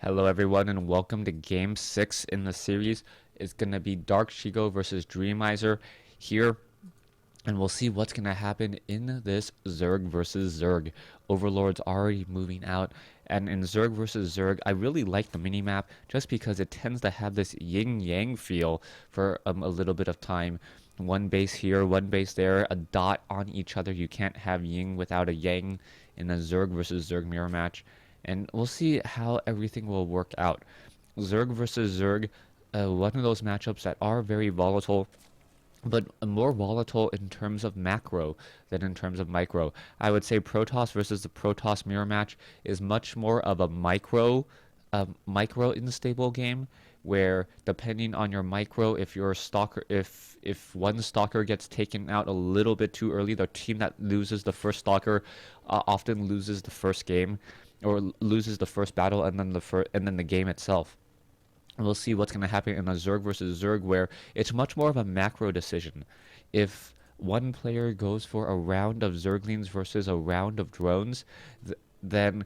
Hello everyone and welcome to game 6 in the series. It's going to be Dark Shigo versus Dreamizer here, and we'll see what's going to happen in this Zerg versus Zerg. Overlord's already moving out, and in Zerg versus Zerg, I really like the minimap just because it tends to have this yin-yang feel for a little bit of time. One base here, one base there, a dot on each other. You can't have yin without a yang in a Zerg versus Zerg mirror match. And we'll see how everything will work out. Zerg versus Zerg, one of those matchups that are very volatile, but more volatile in terms of macro than in terms of micro. I would say Protoss versus the Protoss mirror match is much more of a micro unstable game, where depending on your micro, if your stalker, if one stalker gets taken out a little bit too early, the team that loses the first stalker often loses the first game, or loses the first battle, and then the game itself. We'll see what's going to happen in a Zerg versus Zerg, where it's much more of a macro decision. If one player goes for a round of Zerglings versus a round of drones, then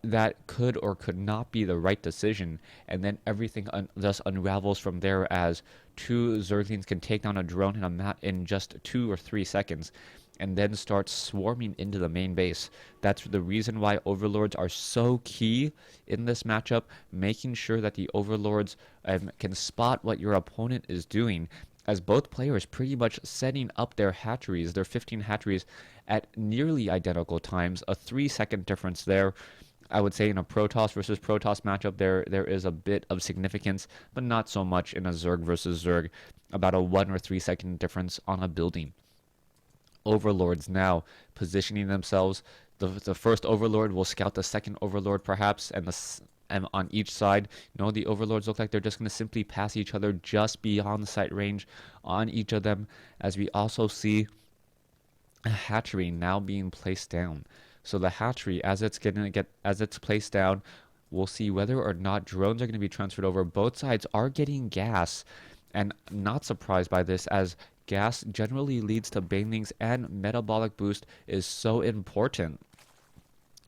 that could or could not be the right decision, and then everything thus unravels from there, as two Zerglings can take down a drone in a map in just 2 or 3 seconds, and then start swarming into the main base. That's the reason why Overlords are so key in this matchup, making sure that the Overlords can spot what your opponent is doing, as both players pretty much setting up their hatcheries, their 15 hatcheries, at nearly identical times, a 3-second difference there. I would say in a Protoss versus Protoss matchup, there is a bit of significance, but not so much in a Zerg versus Zerg, about a 1 or 3 second difference on a building. Overlords now positioning themselves. The first Overlord will scout the second Overlord perhaps, and on each side, the Overlords look like they're just going to simply pass each other just beyond sight range on each of them, as we also see a hatchery now being placed down. So the hatchery, as it's placed down, we'll see whether or not drones are going to be transferred over. Both sides are getting gas, and not surprised by this, as gas generally leads to banelings, and metabolic boost is so important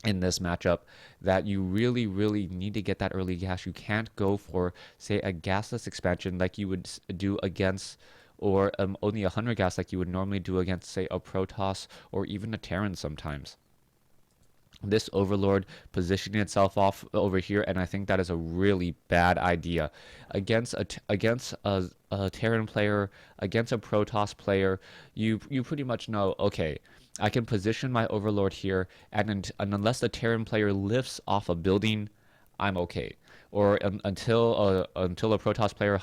in this matchup that you really need to get that early gas. You can't go for, say, a gasless expansion like you would do against, or only 100 gas like you would normally do against, say, a Protoss or even a Terran sometimes. This Overlord positioning itself off over here, and I think that is a really bad idea against a Terran player, against a Protoss player. You pretty much know, okay, I can position my Overlord here, and unless the Terran player lifts off a building, I'm okay. Or until a Protoss player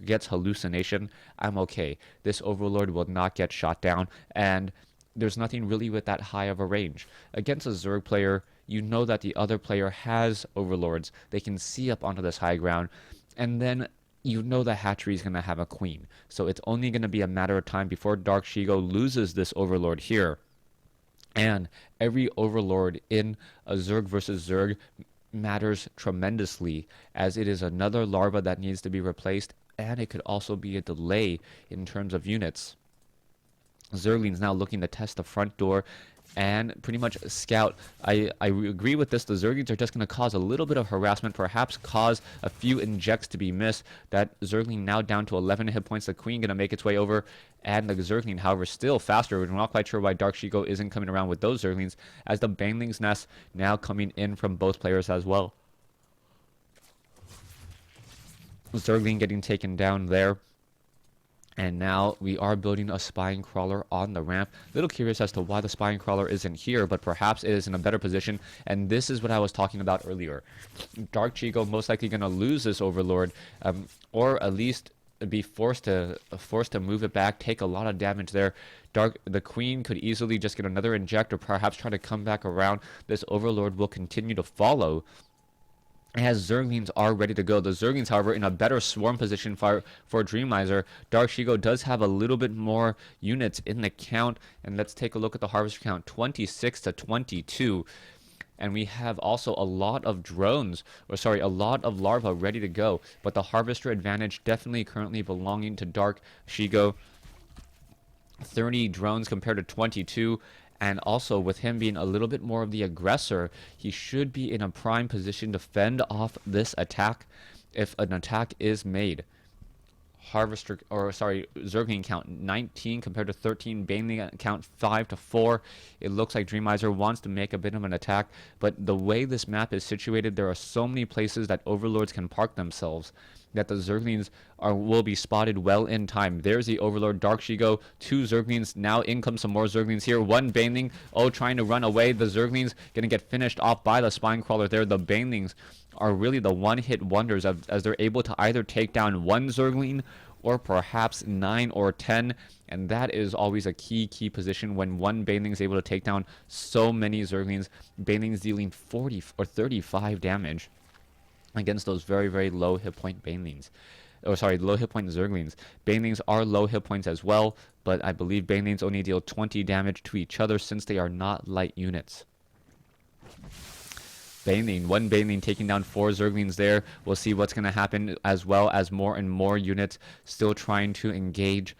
gets hallucination, I'm okay. This Overlord will not get shot down, and there's nothing really with that high of a range. Against a Zerg player, you know that the other player has Overlords. They can see up onto this high ground, and then you know the hatchery is going to have a queen. So it's only going to be a matter of time before Dark Shigo loses this Overlord here. And every Overlord in a Zerg versus Zerg matters tremendously, as it is another larva that needs to be replaced, and it could also be a delay in terms of units. Zerglings now looking to test the front door and pretty much scout. I agree with this. The Zerglings are just going to cause a little bit of harassment, perhaps cause a few injects to be missed. That Zergling now down to 11 hit points. The Queen going to make its way over, and the Zergling, however, still faster. We're not quite sure why Dark Shigo isn't coming around with those Zerglings, as the Baneling's Nest now coming in from both players as well. Zergling getting taken down there. And now we are building a spine crawler on the ramp. A little curious as to why the spine crawler isn't here, but perhaps it is in a better position. And this is what I was talking about earlier. Dark Shigo most likely going to lose this Overlord, or at least be forced to move it back, take a lot of damage there. The Queen could easily just get another inject, or perhaps try to come back around. This Overlord will continue to follow, as Zerglings are ready to go. The Zerglings, however, in a better swarm position for Dreamizer. Dark Shigo does have a little bit more units in the count, and let's take a look at the harvester count, 26 to 22. And we have also a lot of drones, a lot of larvae ready to go, but the harvester advantage definitely currently belonging to Dark Shigo. 30 drones compared to 22, And also, with him being a little bit more of the aggressor, he should be in a prime position to fend off this attack if an attack is made. Zergling count 19 compared to 13. Baneling count 5 to 4. It looks like Dreamizer wants to make a bit of an attack, but the way this map is situated, there are so many places that Overlords can park themselves that the Zerglings will be spotted well in time. There's the Overlord, Dark Shigo, 2 Zerglings. Now in comes some more Zerglings here. 1 Baneling, trying to run away. The Zerglings gonna get finished off by the Spinecrawler there. The Banelings are really the one-hit wonders as they're able to either take down 1 Zergling or perhaps 9 or 10, and that is always a key position when 1 Baneling is able to take down so many Zerglings. Banelings dealing 40 or 35 damage against those very low hit point Banelings. Low hit point Zerglings. Banelings are low hit points as well, but I believe Banelings only deal 20 damage to each other since they are not light units. One Baneling taking down 4 Zerglings there. We'll see what's going to happen, as well as more and more units still trying to engage.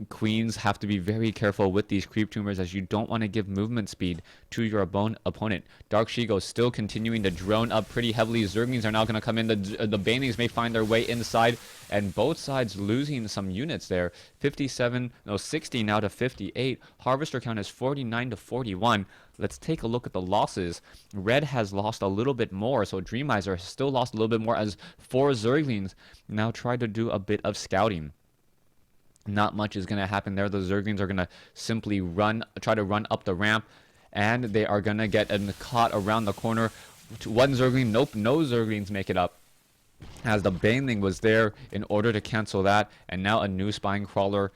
Queens have to be very careful with these creep tumors, as you don't want to give movement speed to your opponent. Dark Shigo still continuing to drone up pretty heavily. Zerglings are now going to come in. The Banelings may find their way inside, and both sides losing some units there. 60 now to 58. Harvester count is 49 to 41. Let's take a look at the losses. Red has lost a little bit more, so Dreamizer has still lost a little bit more, as 4 Zerglings now try to do a bit of scouting. Not much is going to happen there. The Zerglings are going to simply try to run up the ramp, and they are going to get caught around the corner. 1 Zergling, nope, no Zerglings make it up, as the Baneling was there in order to cancel that, and now a new Spinecrawler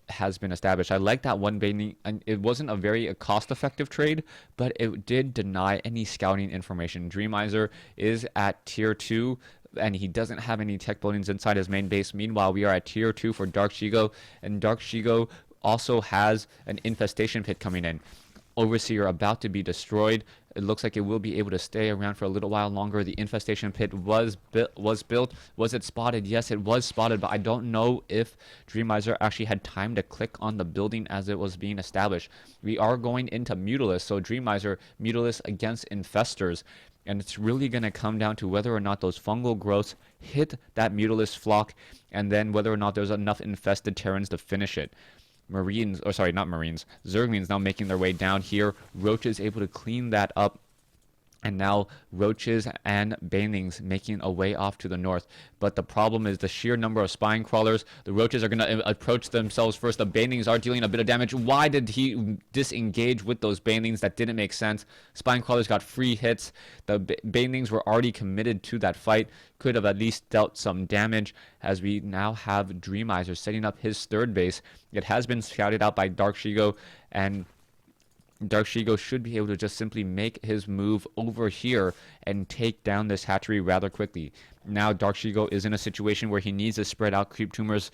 has been established. I like that 1 Baneling, and it wasn't a very cost-effective trade, but it did deny any scouting information. Dreamizer is at tier 2, and he doesn't have any tech buildings inside his main base. Meanwhile, we are at tier 2 for Dark Shigo, and Dark Shigo also has an infestation pit coming in. Overseer about to be destroyed. It looks like it will be able to stay around for a little while longer. The infestation pit was built. Was it spotted? Yes, it was spotted, but I don't know if Dreamizer actually had time to click on the building as it was being established. We are going into Mutilus, so Dreamizer, Mutilus against Infestors. And it's really going to come down to whether or not those fungal growths hit that Mutilus flock, and then whether or not there's enough infested Terrans to finish it. Zerglings now making their way down here. Roaches able to clean that up. And now Roaches and Banelings making a way off to the north. But the problem is the sheer number of Spinecrawlers. The Roaches are going to approach themselves first. The Banelings are dealing a bit of damage. Why did he disengage with those Banelings? That didn't make sense. Spinecrawlers got free hits. The Banelings were already committed to that fight. Could have at least dealt some damage, as we now have Dreamizer setting up his 3rd base. It has been scouted out by Dark Shigo, and Dark Shigo should be able to just simply make his move over here and take down this hatchery rather quickly. Now Dark Shigo is in a situation where he needs to spread out creep tumors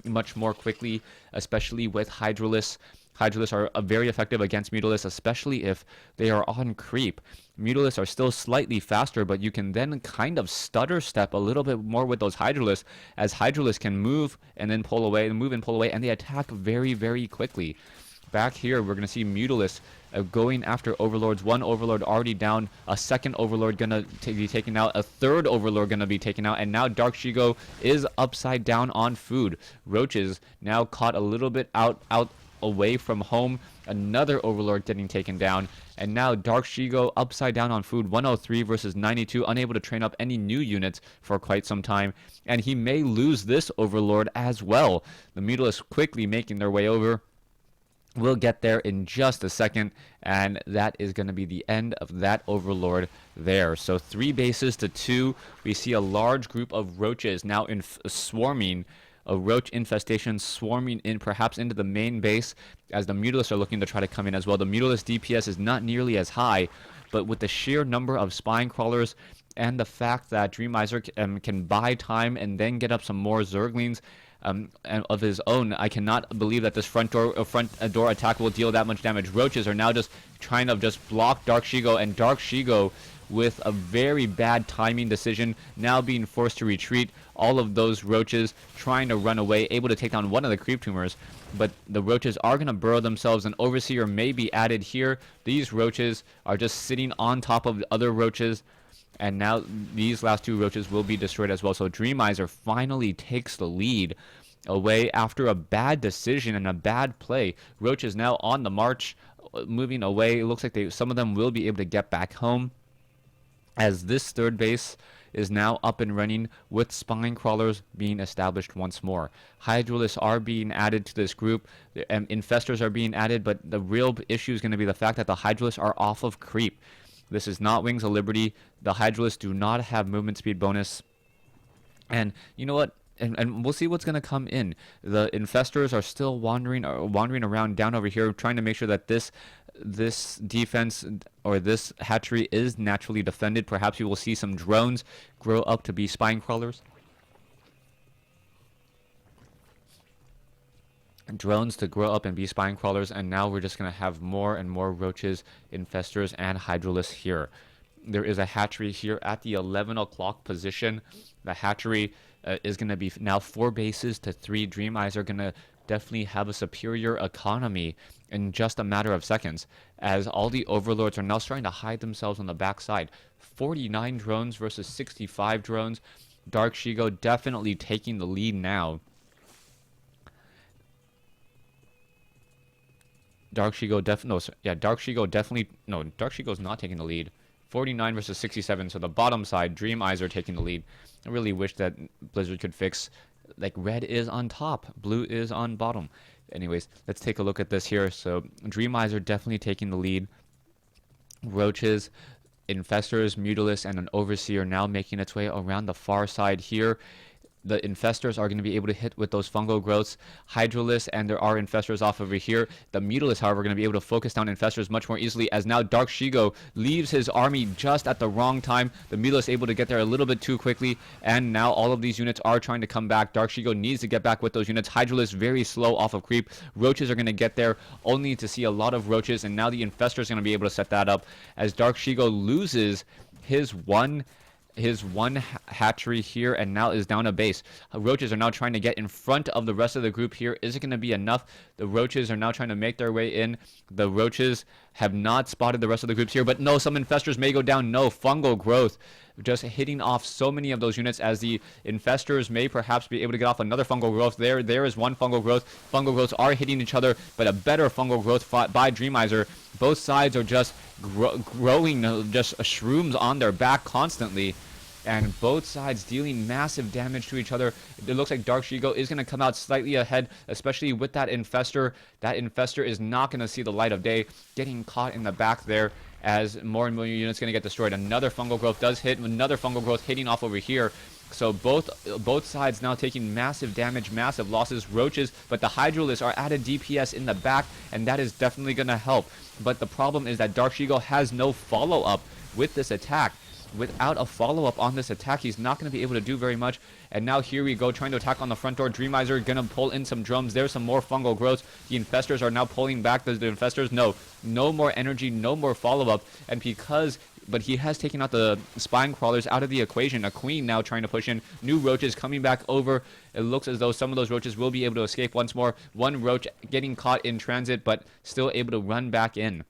much more quickly, especially with Hydralis. Hydralis are very effective against Mutilus, especially if they are on creep. Mutilus are still slightly faster, but you can then kind of stutter step a little bit more with those Hydralis, as Hydralis can move and then pull away, and they attack very quickly. Back here, we're going to see Mutilus going after Overlords. 1 Overlord already down. A 2nd Overlord going to be taken out. A 3rd Overlord going to be taken out. And now Dark Shigo is upside down on food. Roaches now caught a little bit out away from home. Another Overlord getting taken down. And now Dark Shigo upside down on food. 103 versus 92. Unable to train up any new units for quite some time. And he may lose this Overlord as well. The Mutilus quickly making their way over. We'll get there in just a second, and that is going to be the end of that Overlord there. So 3 bases to 2. We see a large group of Roaches now swarming, a Roach infestation swarming in perhaps into the main base, as the Mutilus are looking to try to come in as well. The Mutilus DPS is not nearly as high, but with the sheer number of Spinecrawlers and the fact that Dreamizer can buy time and then get up some more Zerglings of his own, I cannot believe that this front door attack will deal that much damage. Roaches are now just trying to block Dark Shigo, and Dark Shigo with a very bad timing decision, now being forced to retreat. All of those roaches trying to run away, able to take down one of the creep tumors, but the roaches are going to burrow themselves. An overseer may be added here. These roaches are just sitting on top of the other roaches, and now these last two roaches will be destroyed as well. So Dreamizer finally takes the lead away after a bad decision and a bad play. Roaches now on the march, moving away. It looks like some of them will be able to get back home, as this third base is now up and running with spine crawlers being established once more. Hydralisks are being added to this group, and infestors are being added, but the real issue is going to be the fact that the Hydralisks are off of creep. This is not Wings of Liberty. The Hydralisks do not have movement speed bonus. And you know what? And we'll see what's going to come in. The infestors are still wandering around down over here, trying to make sure that this defense or this hatchery is naturally defended. Perhaps you will see some drones grow up to be spine crawlers. Drones to grow up and be spine crawlers, and now we're just going to have more and more roaches, infestors, and hydralisks here. There is a hatchery here at the 11 o'clock position. The hatchery is going to be now 4 bases to 3. Dreamizer are going to definitely have a superior economy in just a matter of seconds, as all the overlords are now starting to hide themselves on the backside. 49 drones versus 65 drones. Dark Shigo definitely taking the lead now. Dark Shigo's not taking the lead. 49 versus 67, so the bottom side, Dreamizer taking the lead. I really wish that Blizzard could fix, like, red is on top, blue is on bottom. Anyways, let's take a look at this here. So Dreamizer definitely taking the lead. Roaches, infestors, mutalisks, and an overseer now making its way around the far side here. The infestors are going to be able to hit with those fungal growths. Hydralisks, and there are infestors off over here. The mutalisks, however, are going to be able to focus down infestors much more easily, as now Dark Shigo leaves his army just at the wrong time. The mutalisks able to get there a little bit too quickly, and now all of these units are trying to come back. Dark Shigo needs to get back with those units. Hydralisks very slow off of creep. Roaches are going to get there, only to see a lot of roaches, and now the infestors are going to be able to set that up, as Dark Shigo loses his one hatchery here and now is down a base. Roaches are now trying to get in front of the rest of the group here. Is it going to be enough? The roaches are now trying to make their way in. The roaches have not spotted the rest of the groups here, but no, some infestors may go down. No, fungal growth just hitting off so many of those units, as the infestors may perhaps be able to get off another fungal growth. There is one fungal growth. Fungal growths are hitting each other, but a better fungal growth fought by Dreamizer. Both sides are just growing just shrooms on their back constantly, and both sides dealing massive damage to each other. It looks like Dark Shigo is going to come out slightly ahead, especially with that infestor. That infestor is not going to see the light of day, getting caught in the back there, as more and more units going to get destroyed. Another fungal growth does hit, another fungal growth hitting off over here. So both sides now taking massive damage, massive losses. Roaches, but the Hydralisks are added DPS in the back, and that is definitely going to help. But the problem is that Dark Shigo has no follow-up with this attack. Without a follow-up on this attack, he's not going to be able to do very much. And now here we go, trying to attack on the front door. Dreamizer going to pull in some drums. There's some more fungal growths. The infestors are now pulling back. The infestors, no more energy, no more follow-up. And but he has taken out the spine crawlers out of the equation. A queen now trying to push in. New roaches coming back over. It looks as though some of those roaches will be able to escape once more. One roach getting caught in transit, but still able to run back in.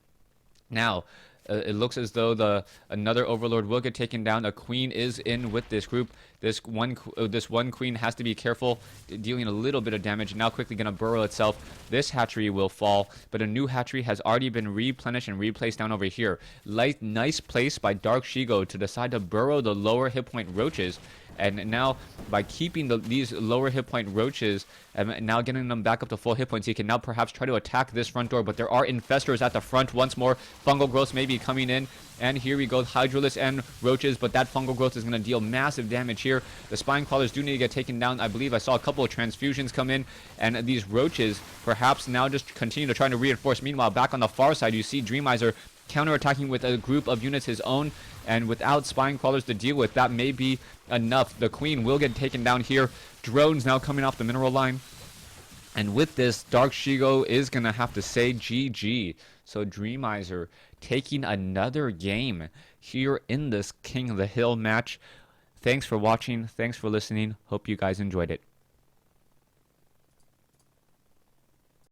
Now, it looks as though another overlord will get taken down. A queen is in with this group. This one queen has to be careful, dealing a little bit of damage. Now quickly going to burrow itself. This hatchery will fall, but a new hatchery has already been replenished and replaced down over here. Nice place by Dark Shigo to decide to burrow the lower hit point roaches. And now, by keeping these lower hit point roaches, and now getting them back up to full hit points, he can now perhaps try to attack this front door. But there are infestors at the front once more. Fungal growths may be coming in. And here we go, Hydralisks and roaches, but that fungal growth is going to deal massive damage here. The spine crawlers do need to get taken down. I believe I saw a couple of transfusions come in, and these roaches perhaps now just continue to try to reinforce. Meanwhile, back on the far side, you see Dreamizer counterattacking with a group of units his own, and without spine crawlers to deal with, that may be enough. The queen will get taken down here. Drones now coming off the mineral line. And with this, Dark Shigo is going to have to say GG. So Dreamizer taking another game here in this King of the Hill match. Thanks for watching. Thanks for listening. Hope you guys enjoyed it.